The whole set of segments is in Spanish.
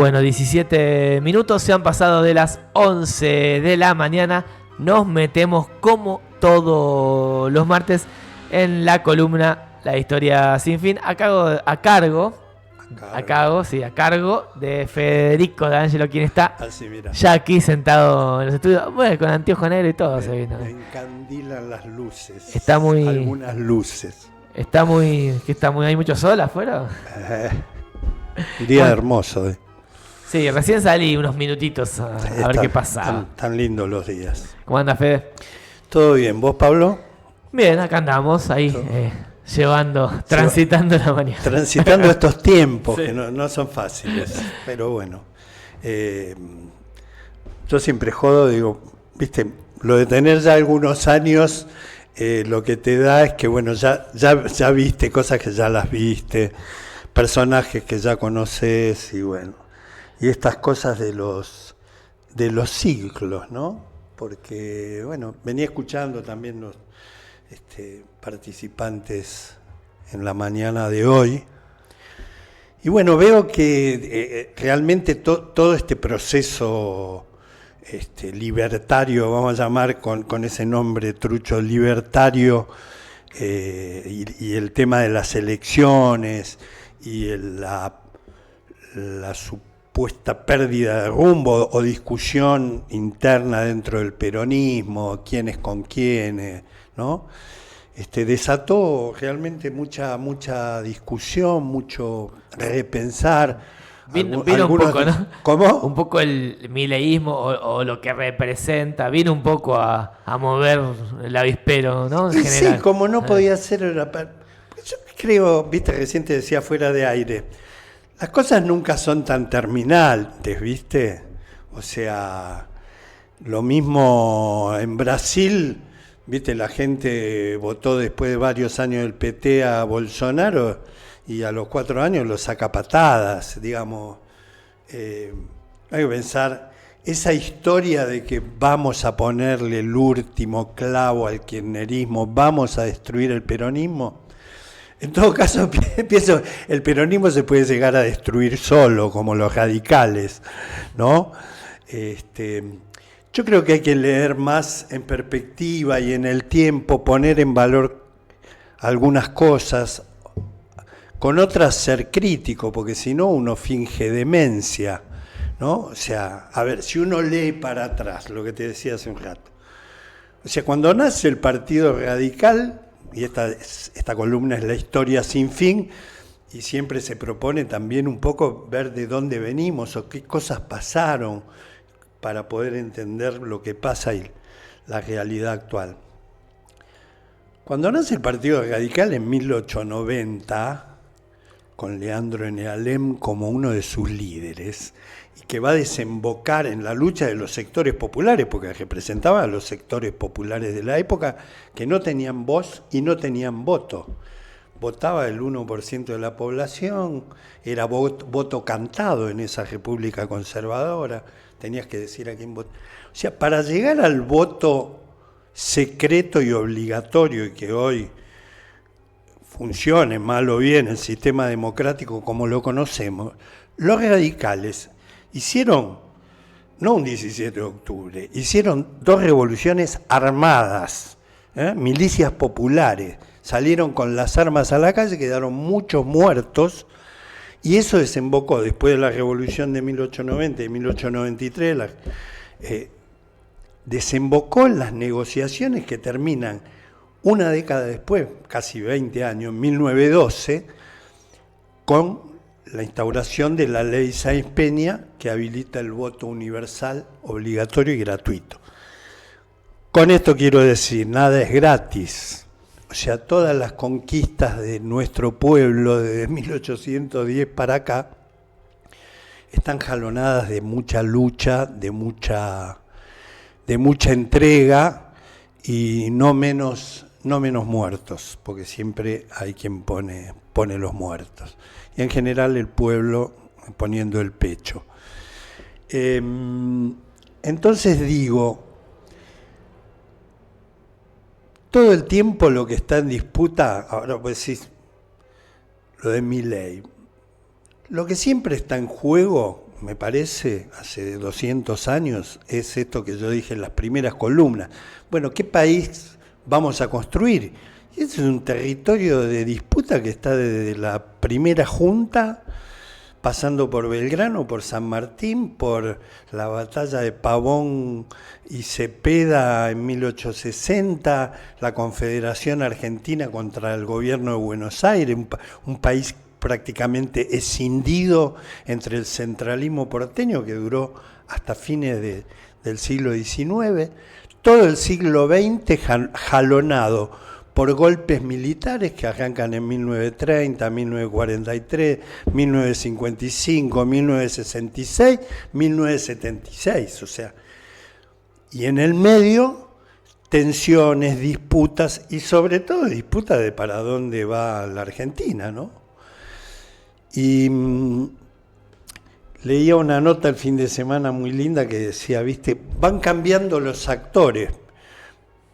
Bueno, 17 minutos se han pasado de las 11 de la mañana. Nos metemos como todos los martes en la columna La Historia Sin Fin, a cargo de Federico D'Angelo, quien está ya aquí sentado en los estudios, bueno, con anteojo negro y todo. Se vino. Me encandilan las luces. Está muy. Algunas luces. Hay mucho sol afuera. Un día hermoso. Sí, recién salí unos minutitos a ver qué pasa. Tan lindos los días. ¿Cómo anda, Fede? ¿Todo bien? ¿Vos, Pablo? Bien, acá andamos ahí transitando la mañana. Transitando estos tiempos sí. Que no son fáciles, pero bueno. Yo siempre jodo, digo, viste, lo de tener ya algunos años, lo que te da es que, bueno, ya viste cosas que ya las viste, personajes que ya conoces y bueno. Y estas cosas de los ciclos, ¿no? Porque, bueno, venía escuchando también los participantes en la mañana de hoy. Y bueno, veo que realmente todo este proceso libertario, vamos a llamar con ese nombre trucho, libertario, y el tema de las elecciones y la supuesta pérdida de rumbo o discusión interna dentro del peronismo, quiénes con quiénes, ¿no? Desató realmente mucha discusión, mucho repensar. Vino un poco, ¿no? ¿Cómo? Un poco el mileísmo o lo que representa, vino un poco a mover el avispero, ¿no? En general. Sí, como no podía ser. Yo creo, viste, recién te decía fuera de aire, las cosas nunca son tan terminantes, ¿viste? O sea, lo mismo en Brasil, ¿viste? La gente votó después de varios años del PT a Bolsonaro y a los 4 años lo saca a patadas, digamos. Hay que pensar, esa historia de que vamos a ponerle el último clavo al kirchnerismo, vamos a destruir el peronismo. En todo caso, pienso, el peronismo se puede llegar a destruir solo, como los radicales, ¿no? Yo creo que hay que leer más en perspectiva y en el tiempo, poner en valor algunas cosas, con otras ser crítico, porque si no uno finge demencia, ¿no? O sea, a ver, si uno lee para atrás, lo que te decía hace un rato. O sea, cuando nace el Partido Radical, y esta columna es La Historia Sin Fin, y siempre se propone también un poco ver de dónde venimos o qué cosas pasaron para poder entender lo que pasa y la realidad actual. Cuando nace el Partido Radical en 1890, con Leandro N. Alem como uno de sus líderes, y que va a desembocar en la lucha de los sectores populares, porque representaba a los sectores populares de la época que no tenían voz y no tenían voto. Votaba el 1% de la población, era voto cantado en esa república conservadora, tenías que decir a quién votar. O sea, para llegar al voto secreto y obligatorio, y que hoy funcione mal o bien el sistema democrático como lo conocemos, los radicales hicieron, no un 17 de octubre, hicieron 2 revoluciones armadas, milicias populares, salieron con las armas a la calle, quedaron muchos muertos, y eso desembocó después de la revolución de 1890 y 1893, desembocó en las negociaciones que terminan una década después, casi 20 años, en 1912, con la instauración de la ley Sáenz Peña, que habilita el voto universal, obligatorio y gratuito. Con esto quiero decir, nada es gratis. O sea, todas las conquistas de nuestro pueblo desde 1810 para acá están jalonadas de mucha lucha, de mucha entrega y no menos muertos, porque siempre hay quien pone los muertos. Y en general el pueblo poniendo el pecho. Entonces digo, todo el tiempo lo que está en disputa, ahora pues sí, lo de Milei, lo que siempre está en juego, me parece, hace 200 años, es esto que yo dije en las primeras columnas. Bueno, ¿qué país vamos a construir? Y ese es un territorio de disputa que está desde la primera junta, pasando por Belgrano, por San Martín, por la batalla de Pavón y Cepeda en 1860, la Confederación Argentina contra el gobierno de Buenos Aires, un país prácticamente escindido entre el centralismo porteño que duró hasta fines del siglo XIX, todo el siglo XX jalonado por golpes militares que arrancan en 1930, 1943, 1955, 1966, 1976, o sea, y en el medio tensiones, disputas y sobre todo disputas de para dónde va la Argentina, ¿no? Y leía una nota el fin de semana muy linda que decía, viste, van cambiando los actores,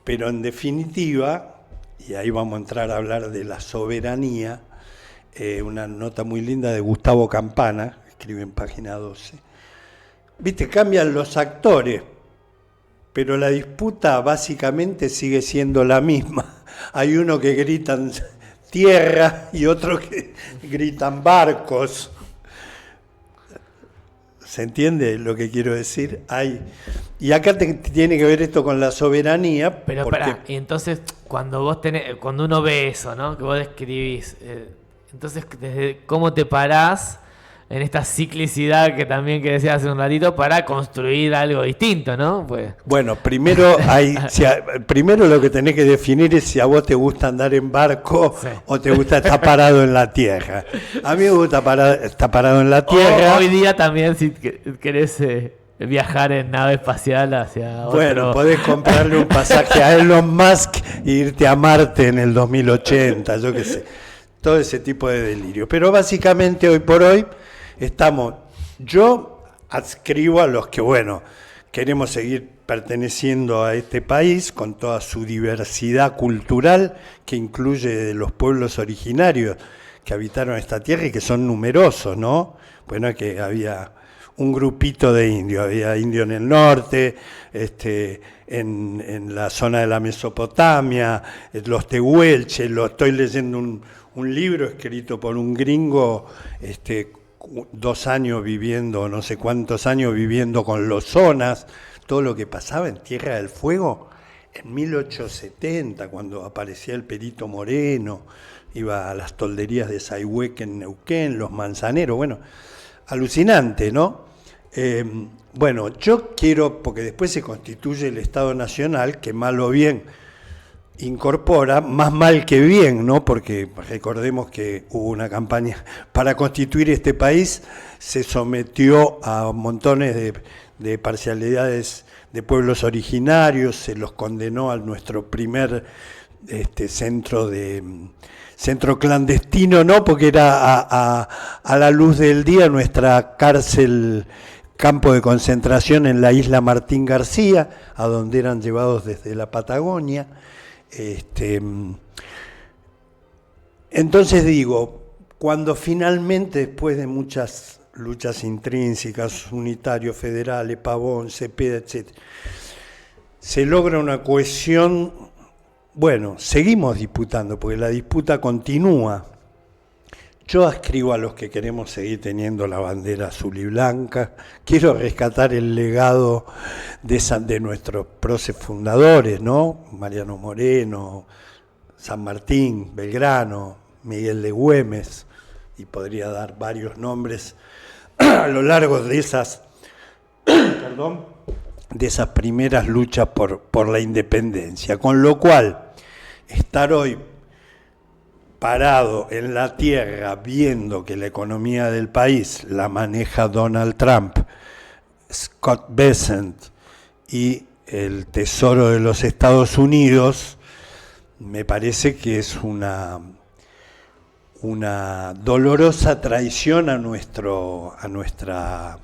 pero en definitiva, y ahí vamos a entrar a hablar de la soberanía, una nota muy linda de Gustavo Campana, escribe en página 12. Viste, cambian los actores, pero la disputa básicamente sigue siendo la misma. Hay uno que gritan tierra y otro que gritan barcos. ¿Se entiende lo que quiero decir? Y acá tiene que ver esto con la soberanía. Pero pará, y entonces cuando uno ve eso, ¿no? Que vos describís, entonces desde cómo te parás en esta ciclicidad que también que decías hace un ratito para construir algo distinto, ¿no? Pues... Bueno, primero lo que tenés que definir es si a vos te gusta andar en barco, sí, o te gusta estar parado en la tierra. A mí me gusta estar parado en la tierra. Hoy día también si querés viajar en nave espacial hacia otro... Bueno, podés comprarle un pasaje a Elon Musk e irte a Marte en el 2080, yo qué sé. Todo ese tipo de delirio. Pero básicamente hoy por hoy yo adscribo a los que, bueno, queremos seguir perteneciendo a este país con toda su diversidad cultural que incluye los pueblos originarios que habitaron esta tierra y que son numerosos, ¿no? Bueno, que había un grupito de indios, había indios en el norte, en la zona de la Mesopotamia, los tehuelches, estoy leyendo un libro escrito por un gringo, 2 años viviendo, no sé cuántos años viviendo con los zonas, todo lo que pasaba en Tierra del Fuego en 1870, cuando aparecía el Perito Moreno, iba a las tolderías de Sayhueque en Neuquén, los manzaneros, bueno, alucinante, ¿no? Bueno, yo quiero, porque después se constituye el Estado Nacional, que mal o bien incorpora, más mal que bien, ¿no? Porque recordemos que hubo una campaña para constituir este país, se sometió a montones de parcialidades de pueblos originarios, se los condenó a nuestro primer centro clandestino, ¿no? Porque era a la luz del día nuestra cárcel, campo de concentración en la isla Martín García, a donde eran llevados desde la Patagonia. Entonces digo, cuando finalmente, después de muchas luchas intrínsecas, unitarios, federales, Pavón, Cepeda, etc., se logra una cohesión, bueno, seguimos disputando, porque la disputa continúa. Yo adscribo a los que queremos seguir teniendo la bandera azul y blanca. Quiero rescatar el legado de nuestros próceres fundadores, ¿no? Mariano Moreno, San Martín, Belgrano, Miguel de Güemes, y podría dar varios nombres a lo largo de esas, de esas primeras luchas por la independencia. Con lo cual, estar hoy parado en la tierra viendo que la economía del país la maneja Donald Trump, Scott Bessent y el Tesoro de los Estados Unidos, me parece que es una dolorosa traición a nuestra,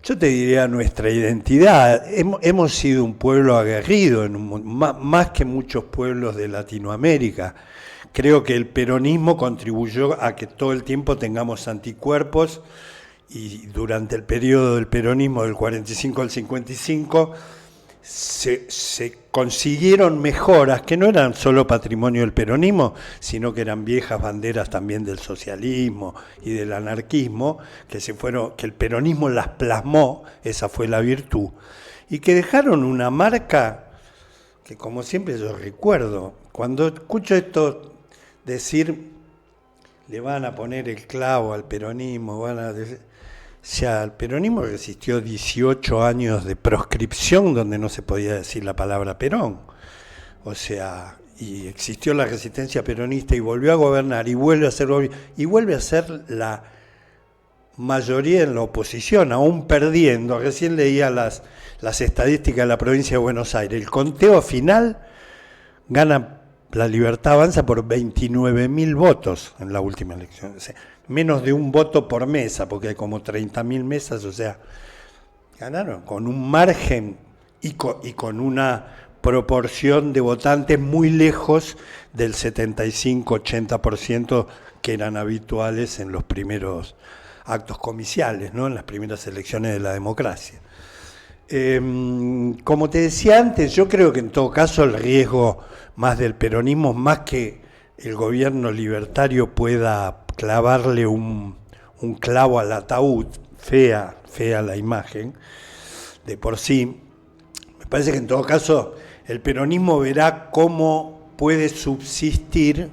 yo te diría, nuestra identidad. Hemos sido un pueblo aguerrido, más que muchos pueblos de Latinoamérica, creo que el peronismo contribuyó a que todo el tiempo tengamos anticuerpos, y durante el periodo del peronismo del 45 al 55 se consiguieron mejoras que no eran solo patrimonio del peronismo, sino que eran viejas banderas también del socialismo y del anarquismo, que el peronismo las plasmó, esa fue la virtud, y que dejaron una marca que, como siempre, yo recuerdo. Cuando escucho esto decir, le van a poner el clavo al peronismo, o sea, el peronismo resistió 18 años de proscripción donde no se podía decir la palabra Perón. O sea, y existió la resistencia peronista y volvió a gobernar y vuelve a ser la mayoría en la oposición, aún perdiendo. Recién leía las estadísticas de la provincia de Buenos Aires. El conteo final gana La Libertad Avanza por 29.000 votos en la última elección. O sea, menos de un voto por mesa, porque hay como 30.000 mesas, o sea, ganaron con un margen y con una proporción de votantes muy lejos del 75-80% que eran habituales en los primeros actos comiciales, ¿no? En las primeras elecciones de la democracia. Como te decía antes, yo creo que en todo caso el riesgo más del peronismo, más que el gobierno libertario pueda clavarle un clavo al ataúd, fea la imagen de por sí, me parece que en todo caso el peronismo verá cómo puede subsistir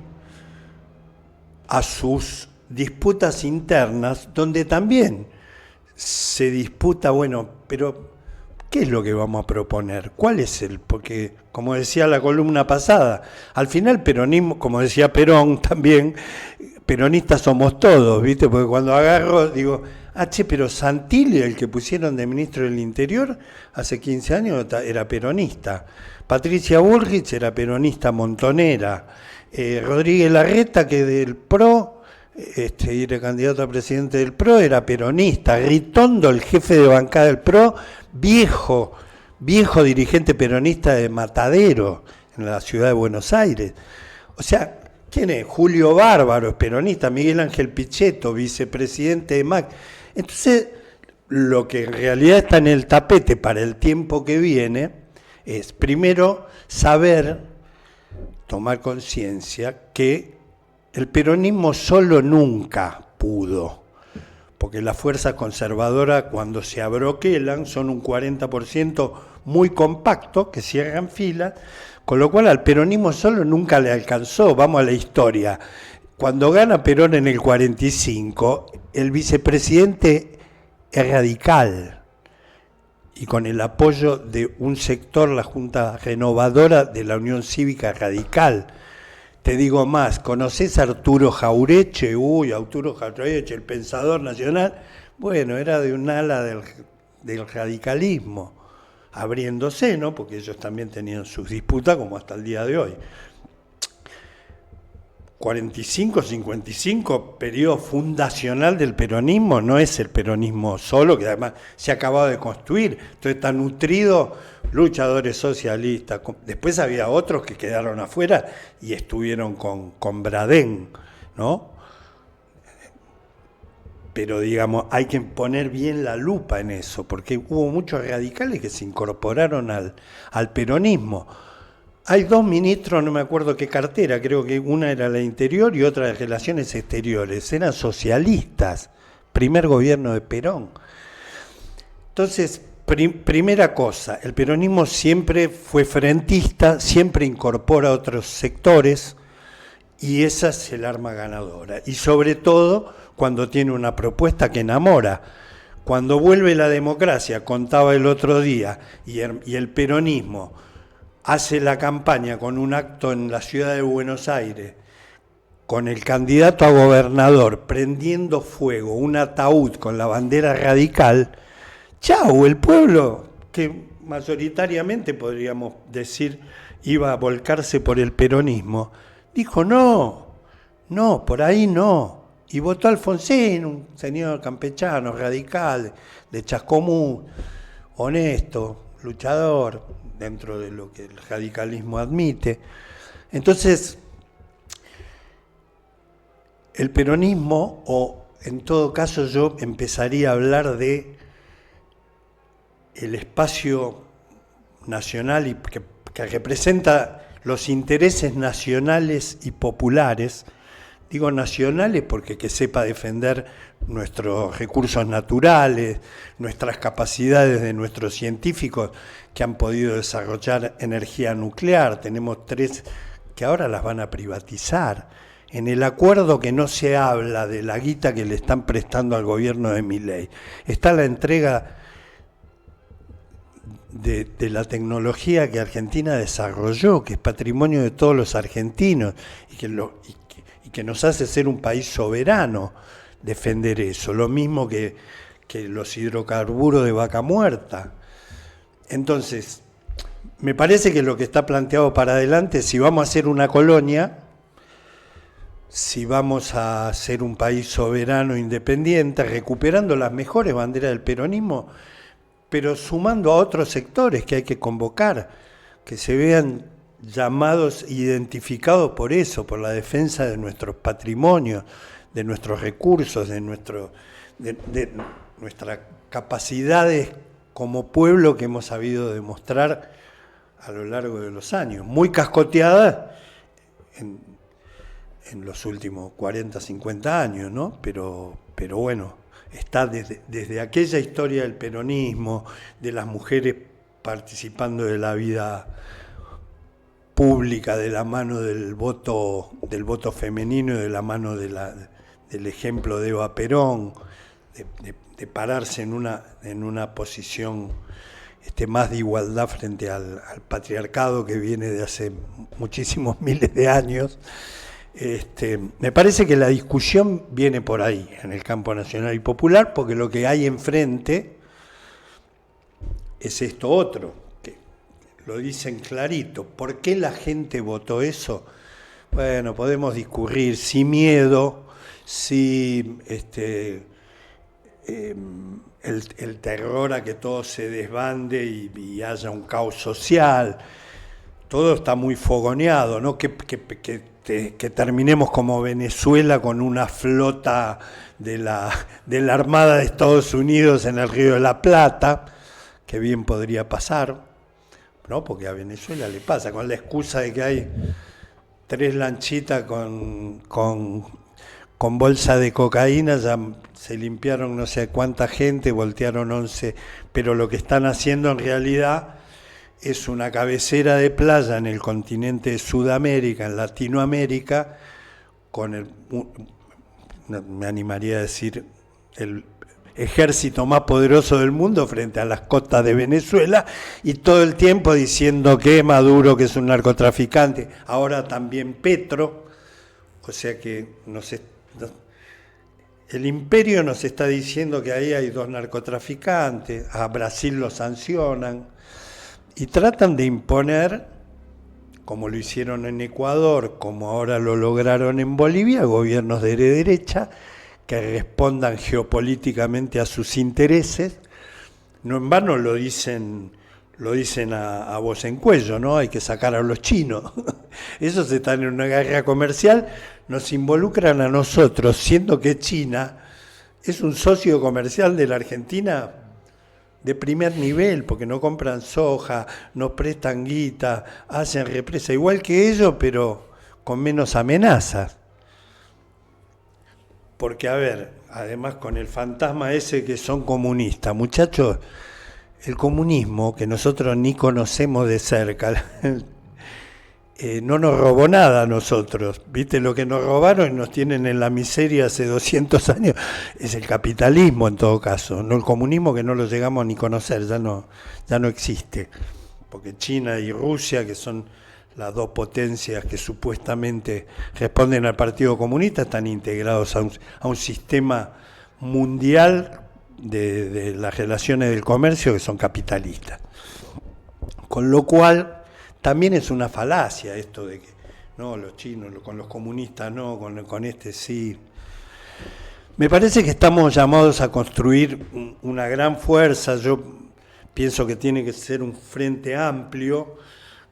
a sus disputas internas, donde también se disputa, bueno, pero ¿qué es lo que vamos a proponer? ¿Cuál es porque, como decía la columna pasada, al final peronismo, como decía Perón también, peronistas somos todos, ¿viste? Porque cuando agarro, digo, pero Santilli, el que pusieron de ministro del Interior, hace 15 años era peronista. Patricia Bullrich era peronista montonera. Rodríguez Larreta, que del PRO, era candidato a presidente del PRO, era peronista. Ritondo, el jefe de bancada del PRO, viejo dirigente peronista de Matadero, en la ciudad de Buenos Aires. O sea, ¿quién es? Julio Bárbaro es peronista, Miguel Ángel Pichetto, vicepresidente de MAC. Entonces, lo que en realidad está en el tapete para el tiempo que viene es, primero, tomar conciencia que el peronismo solo nunca pudo, porque las fuerzas conservadoras, cuando se abroquelan, son un 40% muy compacto, que cierran filas, con lo cual al peronismo solo nunca le alcanzó. Vamos a la historia. Cuando gana Perón en el 45, el vicepresidente es radical, y con el apoyo de un sector, la Junta Renovadora de la Unión Cívica Radical. Te digo más, ¿conocés a Arturo Jaureche? Arturo Jaureche, el pensador nacional. Bueno, era de un ala del radicalismo, abriéndose, ¿no? Porque ellos también tenían sus disputas, como hasta el día de hoy. 45-55, periodo fundacional del peronismo, no es el peronismo solo, que además se ha acabado de construir, entonces está nutrido, luchadores socialistas, después había otros que quedaron afuera y estuvieron con Bradén, ¿no? Pero digamos, hay que poner bien la lupa en eso, porque hubo muchos radicales que se incorporaron al peronismo. Hay dos ministros, no me acuerdo qué cartera, creo que una era la Interior y otra de Relaciones Exteriores, eran socialistas, primer gobierno de Perón. Entonces, primera cosa, el peronismo siempre fue frentista, siempre incorpora otros sectores y esa es el arma ganadora. Y sobre todo cuando tiene una propuesta que enamora. Cuando vuelve la democracia, contaba el otro día, y el peronismo hace la campaña con un acto en la ciudad de Buenos Aires, con el candidato a gobernador prendiendo fuego un ataúd con la bandera radical, chau, el pueblo, que mayoritariamente podríamos decir iba a volcarse por el peronismo, dijo no, por ahí no, y votó a Alfonsín, un señor campechano, radical, de Chascomús, honesto, luchador, dentro de lo que el radicalismo admite. Entonces, el peronismo, o en todo caso yo empezaría a hablar de el espacio nacional y que representa los intereses nacionales y populares. Digo nacionales porque que sepa defender nuestros recursos naturales, nuestras capacidades de nuestros científicos que han podido desarrollar energía nuclear. Tenemos 3 que ahora las van a privatizar. En el acuerdo que no se habla de la guita que le están prestando al gobierno de Milei, está la entrega de la tecnología que Argentina desarrolló, que es patrimonio de todos los argentinos y que nos hace ser un país soberano, defender eso, lo mismo que los hidrocarburos de Vaca Muerta. Entonces, me parece que lo que está planteado para adelante, si vamos a ser una colonia, si vamos a ser un país soberano, independiente, recuperando las mejores banderas del peronismo, pero sumando a otros sectores que hay que convocar, que se vean llamados, identificados por eso, por la defensa de nuestros patrimonios, de nuestros recursos, de nuestras capacidades como pueblo que hemos sabido demostrar a lo largo de los años, muy cascoteadas en los últimos 40, 50 años, ¿no? Pero bueno, está desde aquella historia del peronismo, de las mujeres participando de la vida pública, de la mano del voto femenino y de la mano del ejemplo de Eva Perón, de pararse en una posición más de igualdad frente al patriarcado que viene de hace muchísimos miles de años. Me parece que la discusión viene por ahí, en el campo nacional y popular, porque lo que hay enfrente es esto otro, que lo dicen clarito. ¿Por qué la gente votó eso? Bueno, podemos discurrir sin miedo, sin el terror a que todo se desbande y haya un caos social. Todo está muy fogoneado, ¿no? Que terminemos como Venezuela con una flota de la Armada de Estados Unidos en el Río de la Plata, que bien podría pasar, ¿no? Porque a Venezuela le pasa, con la excusa de que hay 3 lanchitas con bolsa de cocaína, ya se limpiaron no sé cuánta gente, voltearon 11, pero lo que están haciendo en realidad es una cabecera de playa en el continente de Sudamérica, en Latinoamérica, con me animaría a decir, el ejército más poderoso del mundo frente a las costas de Venezuela, y todo el tiempo diciendo que Maduro, que es un narcotraficante, ahora también Petro, o sea que el imperio nos está diciendo que ahí hay 2 narcotraficantes, a Brasil lo sancionan, y tratan de imponer, como lo hicieron en Ecuador, como ahora lo lograron en Bolivia, gobiernos de derecha que respondan geopolíticamente a sus intereses. No en vano lo dicen a voz en cuello, ¿no? Hay que sacar a los chinos. Esos están en una guerra comercial, nos involucran a nosotros, siendo que China es un socio comercial de la Argentina de primer nivel, porque no compran soja, nos prestan guita, hacen represa igual que ellos, pero con menos amenazas. Porque, a ver, además con el fantasma ese que son comunistas, muchachos, el comunismo, que nosotros ni conocemos de cerca, no nos robó nada a nosotros. ¿Viste? Lo que nos robaron y nos tienen en la miseria hace 200 años es el capitalismo en todo caso, no el comunismo, que no lo llegamos ni conocer, ya no existe. Porque China y Rusia, que son las 2 potencias que supuestamente responden al Partido Comunista, están integrados a un sistema mundial de las relaciones del comercio que son capitalistas. Con lo cual también es una falacia esto de que no, los chinos, con los comunistas no, con este sí. Me parece que estamos llamados a construir una gran fuerza. Yo pienso que tiene que ser un frente amplio,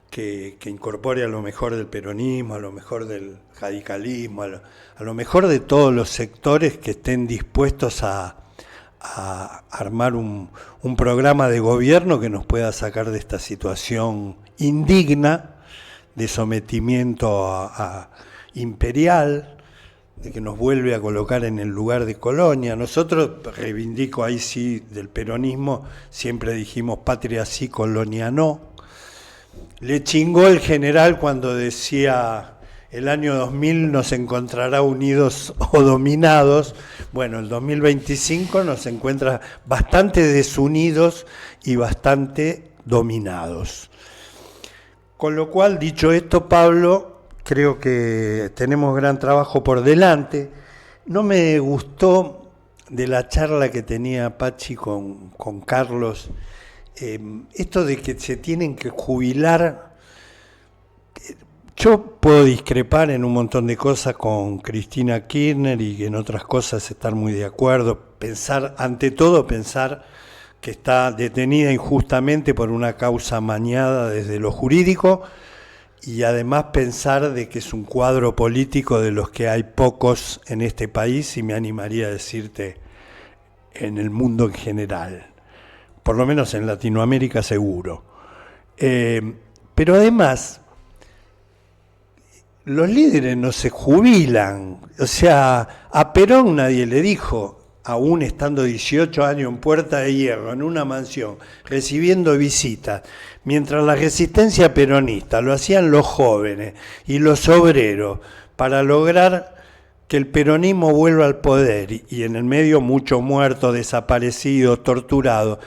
que incorpore a lo mejor del peronismo, a lo mejor del radicalismo, a lo mejor de todos los sectores que estén dispuestos a armar un programa de gobierno que nos pueda sacar de esta situación indigna de sometimiento imperial, de que nos vuelve a colocar en el lugar de colonia. Nosotros, reivindico ahí sí del peronismo, siempre dijimos patria sí, colonia no. Le chingó el general cuando decía el año 2000 nos encontrará unidos o dominados. Bueno, el 2025 nos encuentra bastante desunidos y bastante dominados. Con lo cual, dicho esto, Pablo, creo que tenemos gran trabajo por delante. No me gustó de la charla que tenía Pachi con Carlos, esto de que se tienen que jubilar. Yo puedo discrepar en un montón de cosas con Cristina Kirchner y en otras cosas estar muy de acuerdo. Ante todo pensar que está detenida injustamente por una causa amañada desde lo jurídico, y además pensar de que es un cuadro político de los que hay pocos en este país, y me animaría a decirte en el mundo en general, por lo menos en Latinoamérica seguro. Pero además, los líderes no se jubilan. O sea, a Perón nadie le dijo, aún estando 18 años en Puerta de Hierro, en una mansión, recibiendo visitas, mientras la resistencia peronista lo hacían los jóvenes y los obreros para lograr que el peronismo vuelva al poder, y en el medio muchos muertos, desaparecidos, torturados.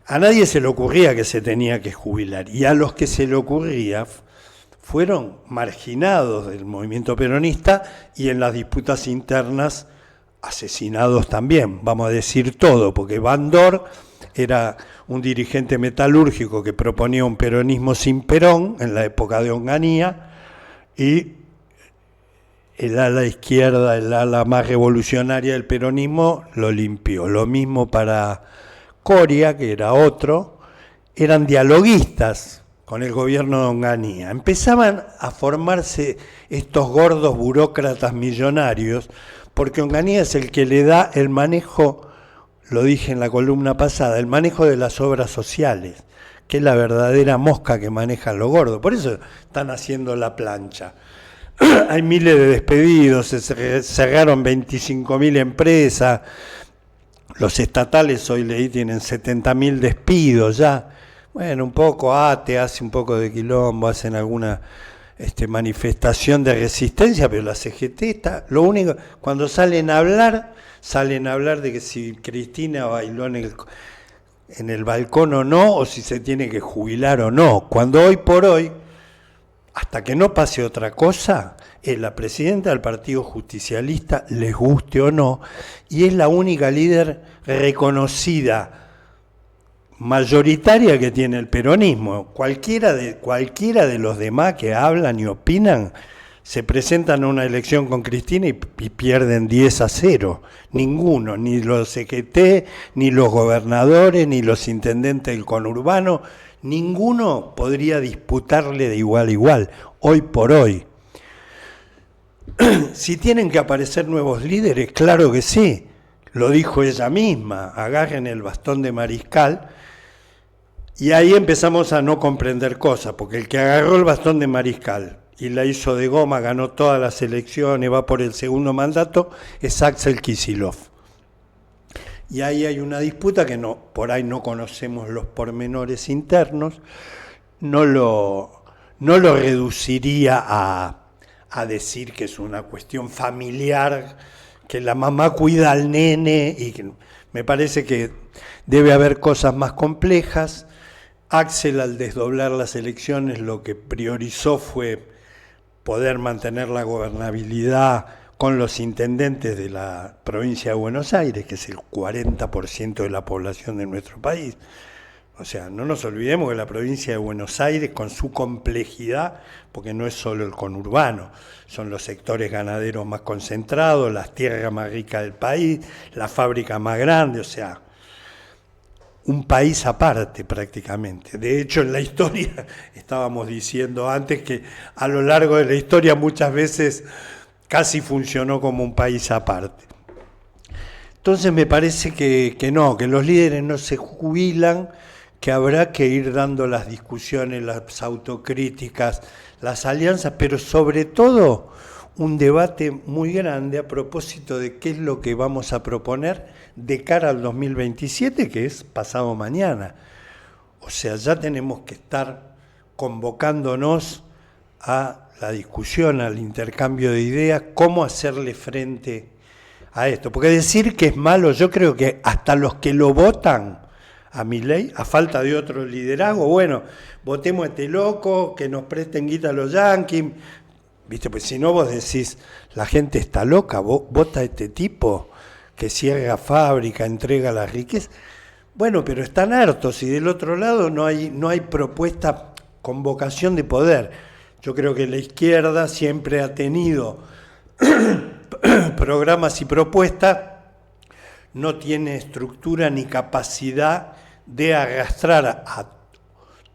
A nadie se le ocurría que se tenía que jubilar, y a los que se le ocurría fueron marginados del movimiento peronista y en las disputas internas asesinados también, vamos a decir todo, porque Bandor era un dirigente metalúrgico que proponía un peronismo sin Perón en la época de Onganía, y el ala izquierda, el ala más revolucionaria del peronismo lo limpió. Lo mismo para Coria, que era otro, eran dialoguistas con el gobierno de Onganía. Empezaban a formarse estos gordos burócratas millonarios, porque Onganía es el que le da el manejo, lo dije en la columna pasada, el manejo de las obras sociales, que es la verdadera mosca que manejan los gordos. Por eso están haciendo la plancha. Hay miles de despedidos, se cerraron 25.000 empresas, los estatales hoy leí tienen 70.000 despidos ya. Bueno, un poco ATE hace un poco de quilombo, hacen alguna manifestación de resistencia, pero la CGT está, lo único, cuando salen a hablar de que si Cristina bailó en el balcón o no, o si se tiene que jubilar o no, cuando hoy por hoy, hasta que no pase otra cosa, es la presidenta del Partido Justicialista, les guste o no, y es la única líder reconocida, mayoritaria que tiene el peronismo. Cualquiera de los demás que hablan y opinan se presentan a una elección con Cristina y pierden 10-0. Ninguno, ni los CGT, ni los gobernadores, ni los intendentes del conurbano, ninguno podría disputarle de igual a igual, hoy por hoy. Si tienen que aparecer nuevos líderes, claro que sí, lo dijo ella misma, agarren el bastón de mariscal. Y ahí empezamos a no comprender cosas, porque el que agarró el bastón de mariscal y la hizo de goma, ganó todas las elecciones, va por el segundo mandato, es Axel Kicillof. Y ahí hay una disputa que por ahí no conocemos los pormenores internos, no lo reduciría a decir que es una cuestión familiar, que la mamá cuida al nene, y que me parece que debe haber cosas más complejas. Axel, al desdoblar las elecciones, lo que priorizó fue poder mantener la gobernabilidad con los intendentes de la provincia de Buenos Aires, que es el 40% de la población de nuestro país. O sea, no nos olvidemos que la provincia de Buenos Aires, con su complejidad, porque no es solo el conurbano, son los sectores ganaderos más concentrados, las tierras más ricas del país, la fábrica más grande, o sea, un país aparte prácticamente. De hecho, en la historia, estábamos diciendo antes que a lo largo de la historia muchas veces casi funcionó como un país aparte. Entonces me parece que no, que los líderes no se jubilan, que habrá que ir dando las discusiones, las autocríticas, las alianzas, pero sobre todo un debate muy grande a propósito de qué es lo que vamos a proponer de cara al 2027, que es pasado mañana. O sea, ya tenemos que estar convocándonos a la discusión, al intercambio de ideas, cómo hacerle frente a esto. Porque decir que es malo, yo creo que hasta los que lo votan a Milei, a falta de otro liderazgo, bueno, votemos a este loco, que nos presten guita a los yanquis, ¿viste? Pues si no vos decís, la gente está loca, vota a este tipo que cierra fábrica, entrega las riquezas. Bueno, pero están hartos y del otro lado no hay propuesta con vocación de poder. Yo creo que la izquierda siempre ha tenido programas y propuestas, no tiene estructura ni capacidad de arrastrar a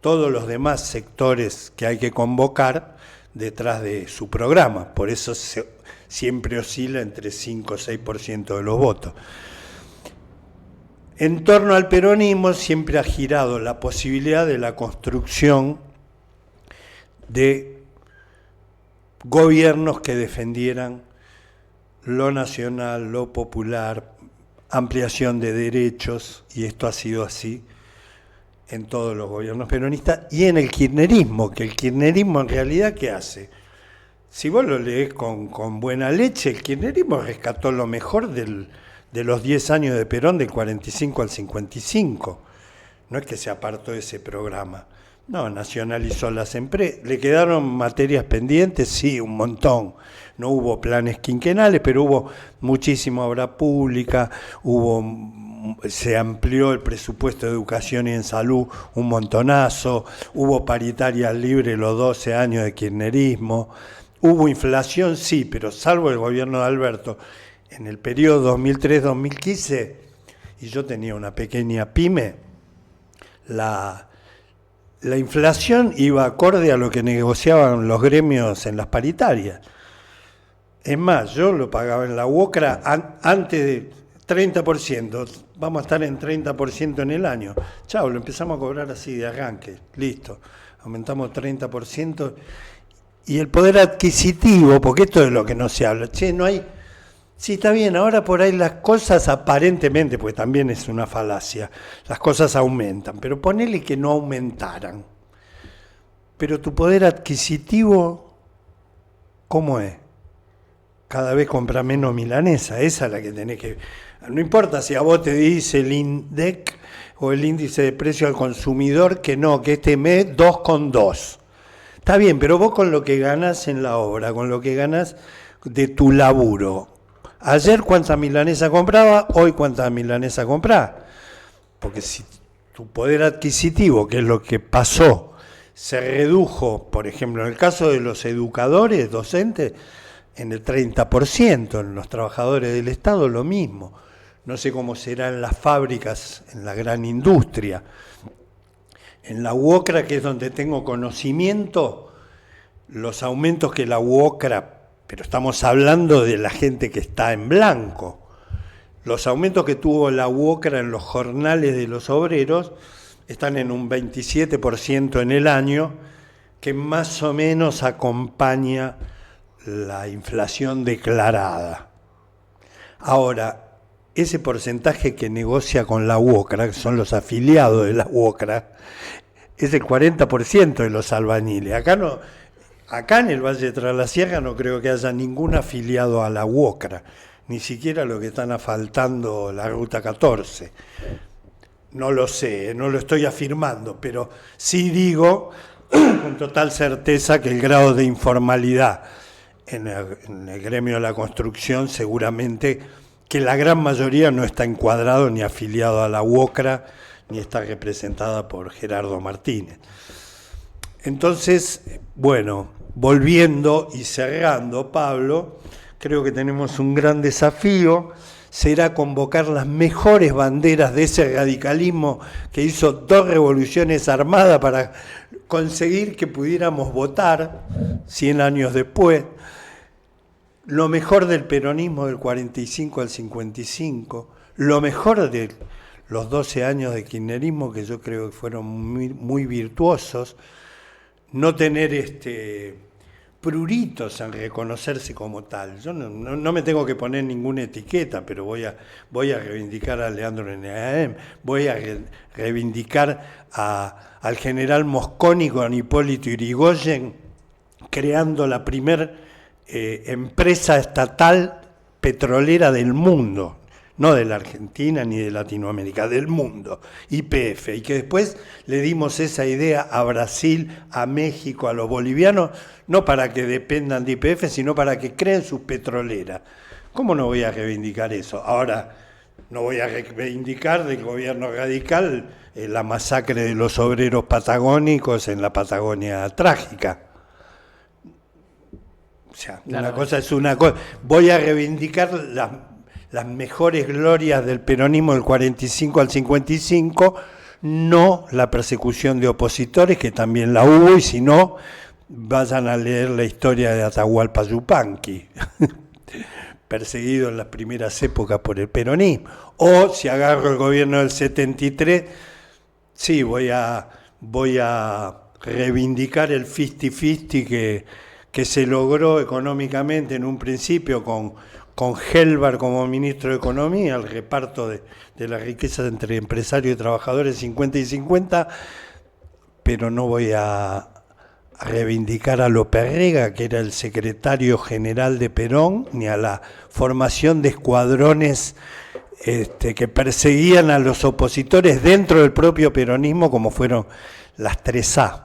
todos los demás sectores que hay que convocar detrás de su programa. Por eso siempre oscila entre 5 o 6% de los votos. En torno al peronismo siempre ha girado la posibilidad de la construcción de gobiernos que defendieran lo nacional, lo popular, ampliación de derechos, y esto ha sido así en todos los gobiernos peronistas, y en el kirchnerismo, que el kirchnerismo en realidad, ¿qué hace? Si vos lo lees con buena leche, el kirchnerismo rescató lo mejor de los 10 años de Perón, del 45 al 55. No es que se apartó de ese programa. No, nacionalizó las empresas. ¿Le quedaron materias pendientes? Sí, un montón. No hubo planes quinquenales, pero hubo muchísima obra pública, se amplió el presupuesto de educación y en salud un montonazo, hubo paritarias libres los 12 años de kirchnerismo, hubo inflación, sí, pero salvo el gobierno de Alberto, en el periodo 2003-2015, y yo tenía una pequeña pyme, la inflación iba acorde a lo que negociaban los gremios en las paritarias. Es más, yo lo pagaba en la UOCRA antes de 30%, vamos a estar en 30% en el año. Chao, lo empezamos a cobrar así de arranque, listo. Aumentamos 30%. Y el poder adquisitivo, porque esto es lo que no se habla. Che, no hay... Sí, está bien, ahora por ahí las cosas aparentemente, pues también es una falacia, las cosas aumentan, pero ponele que no aumentaran. Pero tu poder adquisitivo, ¿cómo es? Cada vez compra menos milanesa, esa es la que tenés que... No importa si a vos te dice el INDEC o el índice de precio al consumidor que no, que este mes 2,2. Está bien, pero vos con lo que ganás en la obra, con lo que ganás de tu laburo, ayer cuánta milanesa compraba, hoy cuánta milanesa comprás. Porque si tu poder adquisitivo, que es lo que pasó, se redujo, por ejemplo, en el caso de los educadores, docentes, en el 30%, en los trabajadores del Estado lo mismo. No sé cómo será en las fábricas, en la gran industria. En la UOCRA, que es donde tengo conocimiento, los aumentos que la UOCRA, pero estamos hablando de la gente que está en blanco, los aumentos que tuvo la UOCRA en los jornales de los obreros están en un 27% en el año, que más o menos acompaña la inflación declarada. Ahora, ese porcentaje que negocia con la UOCRA, que son los afiliados de la UOCRA, es el 40% de los albañiles. Acá en el Valle de Traslasierra no creo que haya ningún afiliado a la UOCRA, ni siquiera los que están asfaltando la Ruta 14. No lo sé, no lo estoy afirmando, pero sí digo con total certeza que el grado de informalidad en el gremio de la construcción, seguramente que la gran mayoría no está encuadrado ni afiliado a la UOCRA, ni está representada por Gerardo Martínez. Entonces, bueno, volviendo y cerrando, Pablo, creo que tenemos un gran desafío, será convocar las mejores banderas de ese radicalismo que hizo 2 revoluciones armadas para conseguir que pudiéramos votar 100 años después. Lo mejor del peronismo del 45 al 55, lo mejor de los 12 años de kirchnerismo, que yo creo que fueron muy, muy virtuosos, no tener pruritos en reconocerse como tal. Yo no me tengo que poner ninguna etiqueta, pero voy a reivindicar a Leandro N.A.M., voy a reivindicar al general Mosconi con Hipólito Yrigoyen, creando la primer empresa estatal petrolera del mundo, no de la Argentina ni de Latinoamérica, del mundo, YPF, y que después le dimos esa idea a Brasil, a México, a los bolivianos, no para que dependan de YPF, sino para que creen sus petroleras. ¿Cómo no voy a reivindicar eso? Ahora, no voy a reivindicar del gobierno radical la masacre de los obreros patagónicos en la Patagonia trágica. O sea, claro, una cosa es una cosa. Voy a reivindicar las mejores glorias del peronismo del 45 al 55, no la persecución de opositores, que también la hubo, y si no, vayan a leer la historia de Atahualpa Yupanqui, perseguido en las primeras épocas por el peronismo. O si agarro el gobierno del 73, sí, voy a reivindicar el 50-50 que se logró económicamente en un principio con Helbar como ministro de Economía, el reparto de la riqueza entre empresarios y trabajadores 50 y 50, pero no voy a reivindicar a López Rega, que era el secretario general de Perón, ni a la formación de escuadrones que perseguían a los opositores dentro del propio peronismo, como fueron las 3A,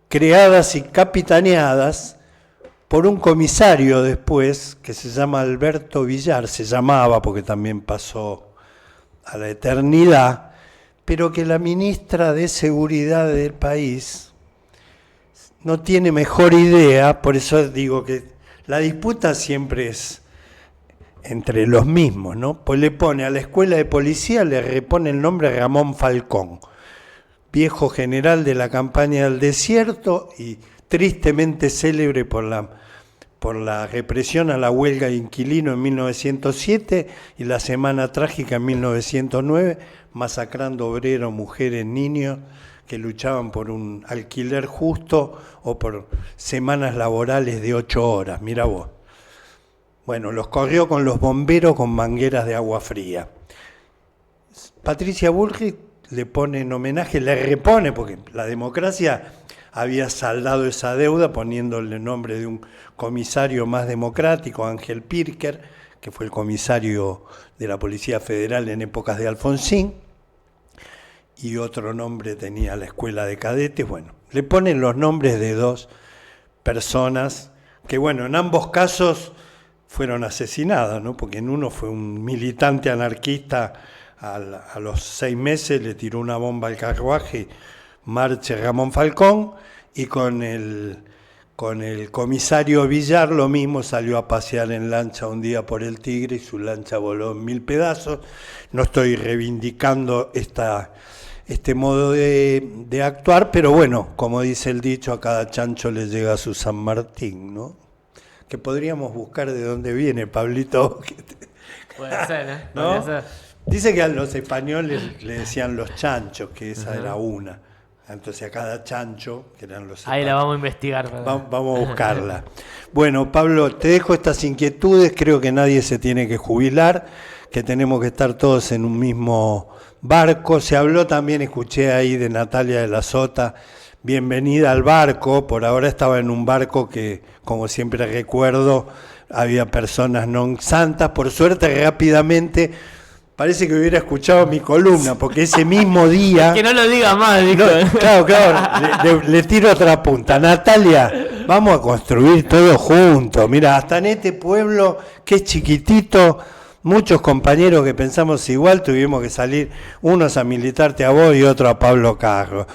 creadas y capitaneadas por un comisario después, que se llama Alberto Villar, se llamaba porque también pasó a la eternidad, pero que la ministra de Seguridad del país no tiene mejor idea, por eso digo que la disputa siempre es entre los mismos, ¿no? Pues le pone a la escuela de policía, le repone el nombre Ramón Falcón, viejo general de la campaña del desierto y tristemente célebre por la represión a la huelga de inquilino en 1907 y la semana trágica en 1909, masacrando obreros, mujeres, niños que luchaban por un alquiler justo o por semanas laborales de 8 horas, mira vos. Bueno, los corrió con los bomberos con mangueras de agua fría. Patricia Bullrich le pone en homenaje, le repone, porque la democracia había saldado esa deuda poniéndole el nombre de un comisario más democrático, Ángel Pirker, que fue el comisario de la Policía Federal en épocas de Alfonsín, y otro nombre tenía la Escuela de Cadetes. Bueno, le ponen los nombres de 2 personas que, bueno, en ambos casos fueron asesinadas, ¿no? Porque en uno fue un militante anarquista, a los 6 meses le tiró una bomba al carruaje, Marche Ramón Falcón, y con el comisario Villar lo mismo, salió a pasear en lancha un día por el Tigre y su lancha voló en 1000 pedazos. No estoy reivindicando este modo de actuar, pero bueno, como dice el dicho, a cada chancho le llega su San Martín, ¿no? Que podríamos buscar de dónde viene, Pablito. Puede ser, ¿eh? ¿No? Puede ser. Dice que a los españoles le decían los chanchos, que esa era una. Entonces a cada chancho, que eran los españoles. Ahí la vamos a investigar. Vamos a buscarla. Bueno, Pablo, te dejo estas inquietudes. Creo que nadie se tiene que jubilar, que tenemos que estar todos en un mismo barco. Se habló también, escuché ahí de Natalia de la Sota, bienvenida al barco. Por ahora estaba en un barco que, como siempre recuerdo, había personas no santas. Por suerte, rápidamente, parece que hubiera escuchado mi columna, porque ese mismo día... Que no lo diga más, dijo. No, claro, le tiro otra punta. Natalia, vamos a construir todo juntos. Mira, hasta en este pueblo, que es chiquitito, muchos compañeros que pensamos igual, tuvimos que salir, unos a militarte a vos y otros a Pablo Carro.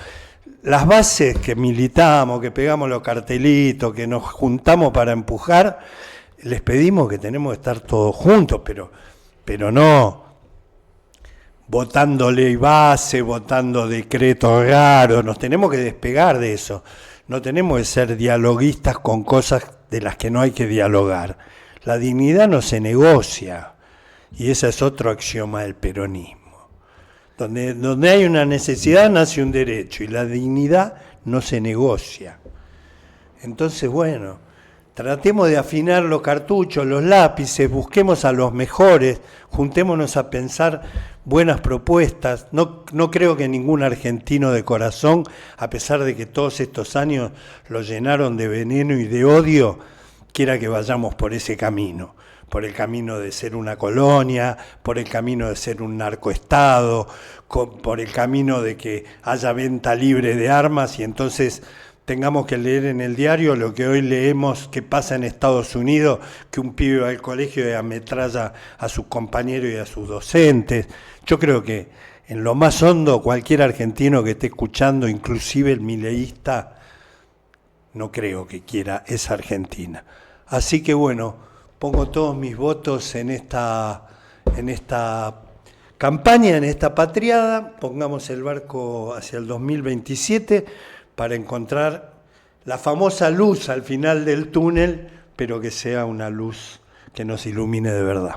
Las bases que militamos, que pegamos los cartelitos, que nos juntamos para empujar, les pedimos que tenemos que estar todos juntos, pero no votando ley base, votando decretos raros. Nos tenemos que despegar de eso. No tenemos que ser dialoguistas con cosas de las que no hay que dialogar. La dignidad no se negocia, y ese es otro axioma del peronismo. Donde hay una necesidad nace un derecho, y la dignidad no se negocia. Entonces, bueno, tratemos de afinar los cartuchos, los lápices, busquemos a los mejores, juntémonos a pensar buenas propuestas. No creo que ningún argentino de corazón, a pesar de que todos estos años lo llenaron de veneno y de odio, quiera que vayamos por ese camino, por el camino de ser una colonia, por el camino de ser un narcoestado, por el camino de que haya venta libre de armas y entonces tengamos que leer en el diario lo que hoy leemos que pasa en Estados Unidos, que un pibe va al colegio y ametralla a sus compañeros y a sus docentes. Yo creo que en lo más hondo cualquier argentino que esté escuchando, inclusive el mileísta, no creo que quiera esa Argentina. Así que bueno, pongo todos mis votos en esta campaña, en esta patriada. Pongamos el barco hacia el 2027 para encontrar la famosa luz al final del túnel, pero que sea una luz que nos ilumine de verdad.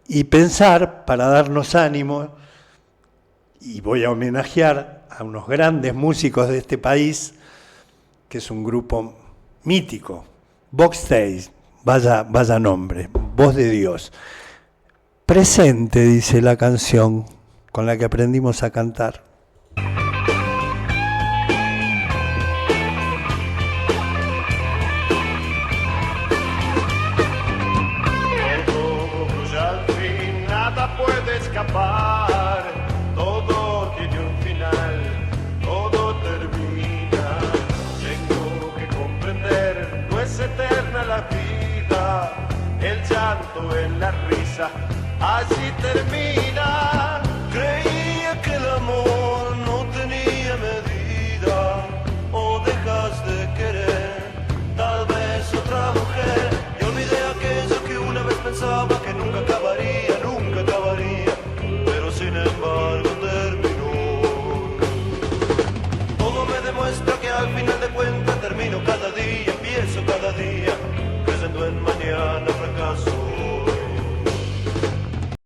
Y pensar, para darnos ánimo, y voy a homenajear a unos grandes músicos de este país, que es un grupo mítico, Backstage, vaya nombre, Voz de Dios. Presente, dice la canción con la que aprendimos a cantar. Todo tiene un final, todo termina. Tengo que comprender, no es eterna la vida. El llanto en la risa, así termina.